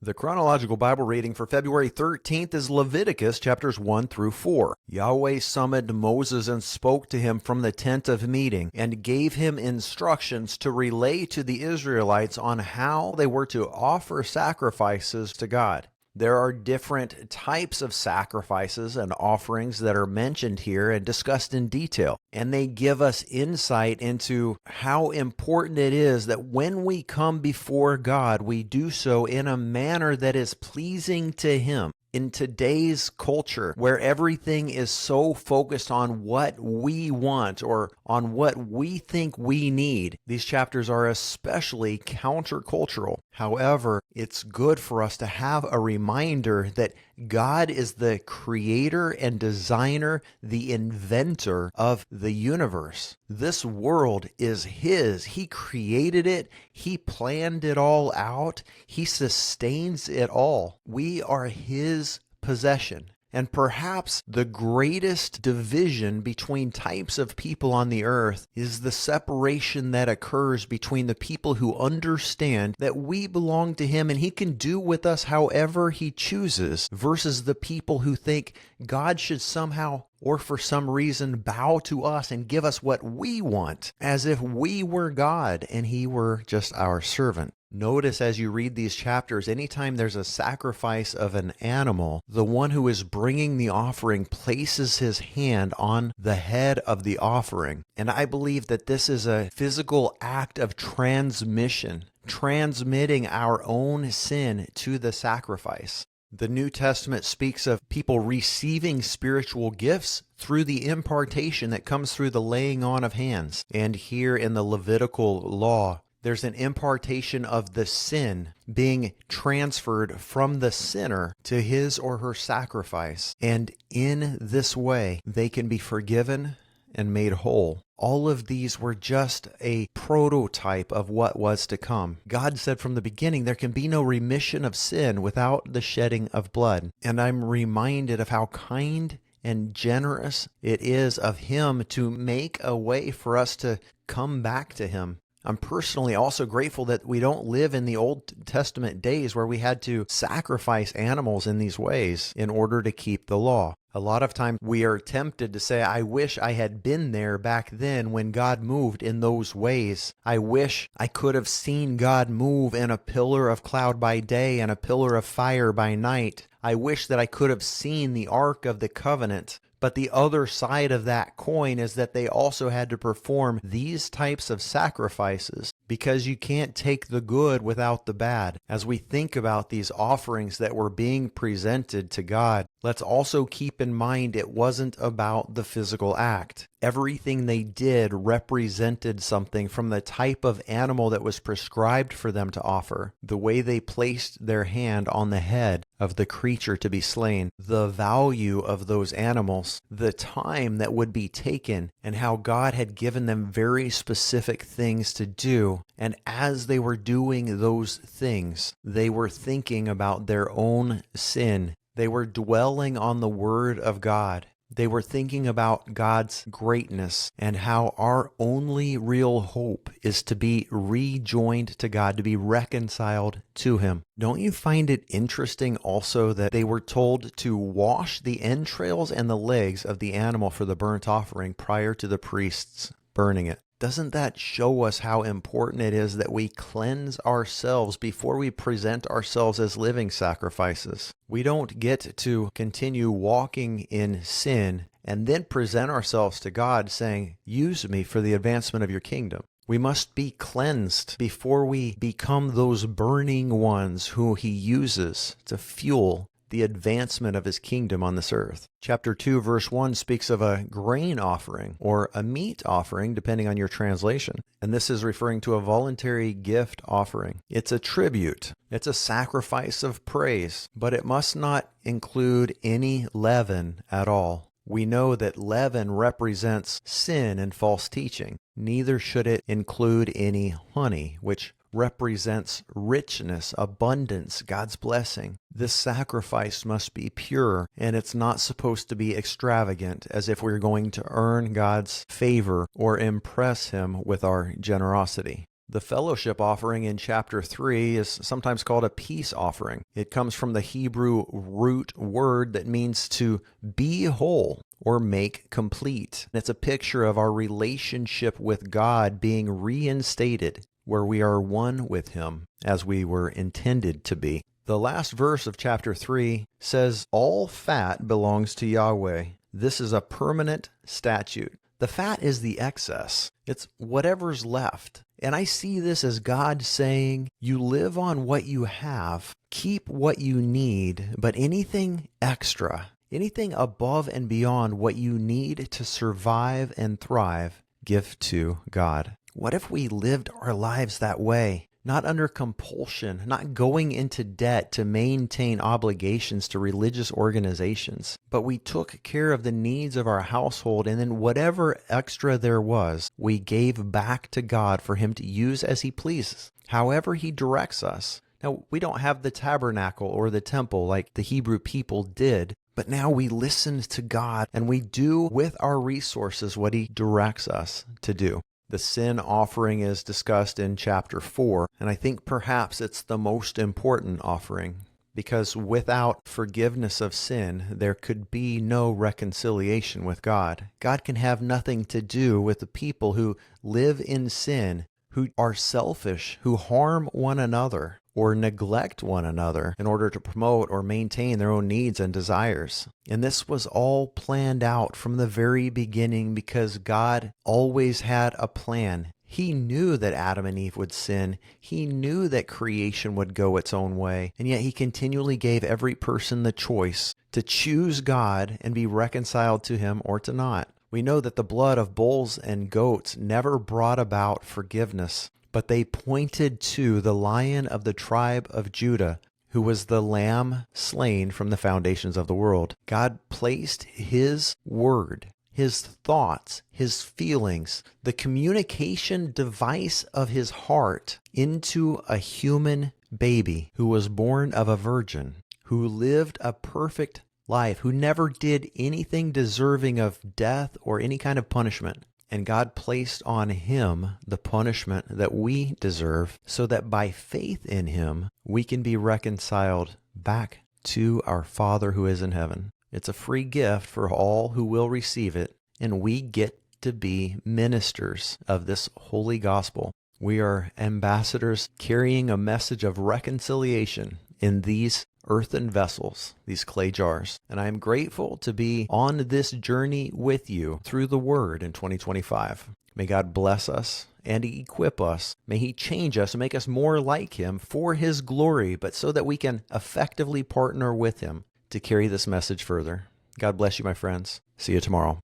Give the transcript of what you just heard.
The chronological Bible reading for February 13th is Leviticus chapters 1 through 4. Yahweh summoned Moses and spoke to him from the tent of meeting and gave him instructions to relay to the Israelites on how they were to offer sacrifices to God. There are different types of sacrifices and offerings that are mentioned here and discussed in detail, and they give us insight into how important it is that when we come before God, we do so in a manner that is pleasing to Him. In today's culture, where everything is so focused on what we want or on what we think we need, these chapters are especially countercultural. However, it's good for us to have a reminder that God is the creator and designer, the inventor of the universe. This world is His. He created it. He planned it all out. He sustains it all. We are His possession. And perhaps the greatest division between types of people on the earth is the separation that occurs between the people who understand that we belong to Him and He can do with us however He chooses, versus the people who think God should somehow or for some reason bow to us and give us what we want, as if we were God and He were just our servant. Notice as you read these chapters, anytime there's a sacrifice of an animal, the one who is bringing the offering places his hand on the head of the offering. And I believe that this is a physical act of transmission, transmitting our own sin to the sacrifice. The New Testament speaks of people receiving spiritual gifts through the impartation that comes through the laying on of hands. And here in the Levitical law, there's an impartation of the sin being transferred from the sinner to his or her sacrifice. And in this way, they can be forgiven and made whole. All of these were just a prototype of what was to come. God said from the beginning, there can be no remission of sin without the shedding of blood. And I'm reminded of how kind and generous it is of Him to make a way for us to come back to Him. I'm personally also grateful that we don't live in the Old Testament days where we had to sacrifice animals in these ways in order to keep the law. A lot of times we are tempted to say, I wish I had been there back then when God moved in those ways. I wish I could have seen God move in a pillar of cloud by day and a pillar of fire by night. I wish that I could have seen the Ark of the Covenant. But the other side of that coin is that they also had to perform these types of sacrifices, because you can't take the good without the bad. As we think about these offerings that were being presented to God, let's also keep in mind it wasn't about the physical act. Everything they did represented something from the type of animal that was prescribed for them to offer, the way they placed their hand on the head of the creature to be slain, the value of those animals, the time that would be taken, and how God had given them very specific things to do. And as they were doing those things, they were thinking about their own sin. They were dwelling on the Word of God. They were thinking about God's greatness and how our only real hope is to be rejoined to God, to be reconciled to Him. Don't you find it interesting also that they were told to wash the entrails and the legs of the animal for the burnt offering prior to the priests burning it? Doesn't that show us how important it is that we cleanse ourselves before we present ourselves as living sacrifices? We don't get to continue walking in sin and then present ourselves to God saying, use me for the advancement of your kingdom. We must be cleansed before we become those burning ones who He uses to fuel the advancement of His kingdom on this earth. Chapter 2, verse 1 speaks of a grain offering or a meat offering, depending on your translation. And this is referring to a voluntary gift offering. It's a tribute. It's a sacrifice of praise, but it must not include any leaven at all. We know that leaven represents sin and false teaching. Neither should it include any honey, which represents richness, abundance, God's blessing. This sacrifice must be pure, and it's not supposed to be extravagant, as if we're going to earn God's favor or impress Him with our generosity. The fellowship offering in chapter 3 is sometimes called a peace offering. It comes from the Hebrew root word that means to be whole or make complete. It's a picture of our relationship with God being reinstated, where we are one with Him as we were intended to be. The last verse of chapter 3 says, "All fat belongs to Yahweh. This is a permanent statute." The fat is the excess. It's whatever's left. And I see this as God saying, you live on what you have, keep what you need, but anything extra, anything above and beyond what you need to survive and thrive, give to God. What if we lived our lives that way? Not under compulsion, not going into debt to maintain obligations to religious organizations, but we took care of the needs of our household, and then whatever extra there was, we gave back to God for Him to use as He pleases, however He directs us. Now, we don't have the tabernacle or the temple like the Hebrew people did, but now we listen to God and we do with our resources what He directs us to do. The sin offering is discussed in chapter 4, and I think perhaps it's the most important offering, because without forgiveness of sin, there could be no reconciliation with God. God can have nothing to do with the people who live in sin, who are selfish, who harm one another, or neglect one another in order to promote or maintain their own needs and desires. And this was all planned out from the very beginning because God always had a plan. He knew that Adam and Eve would sin. He knew that creation would go its own way. And yet He continually gave every person the choice to choose God and be reconciled to Him or to not. We know that the blood of bulls and goats never brought about forgiveness, but they pointed to the Lion of the tribe of Judah, who was the Lamb slain from the foundations of the world. God placed His word, His thoughts, His feelings, the communication device of His heart into a human baby who was born of a virgin, who lived a perfect life, who never did anything deserving of death or any kind of punishment. And God placed on Him the punishment that we deserve, so that by faith in Him, we can be reconciled back to our Father who is in heaven. It's a free gift for all who will receive it, and we get to be ministers of this holy gospel. We are ambassadors carrying a message of reconciliation in these earthen vessels, these clay jars. And I am grateful to be on this journey with you through the Word in 2025. May God bless us and equip us. May He change us and make us more like Him for His glory, but so that we can effectively partner with Him to carry this message further. God bless you, my friends. See you tomorrow.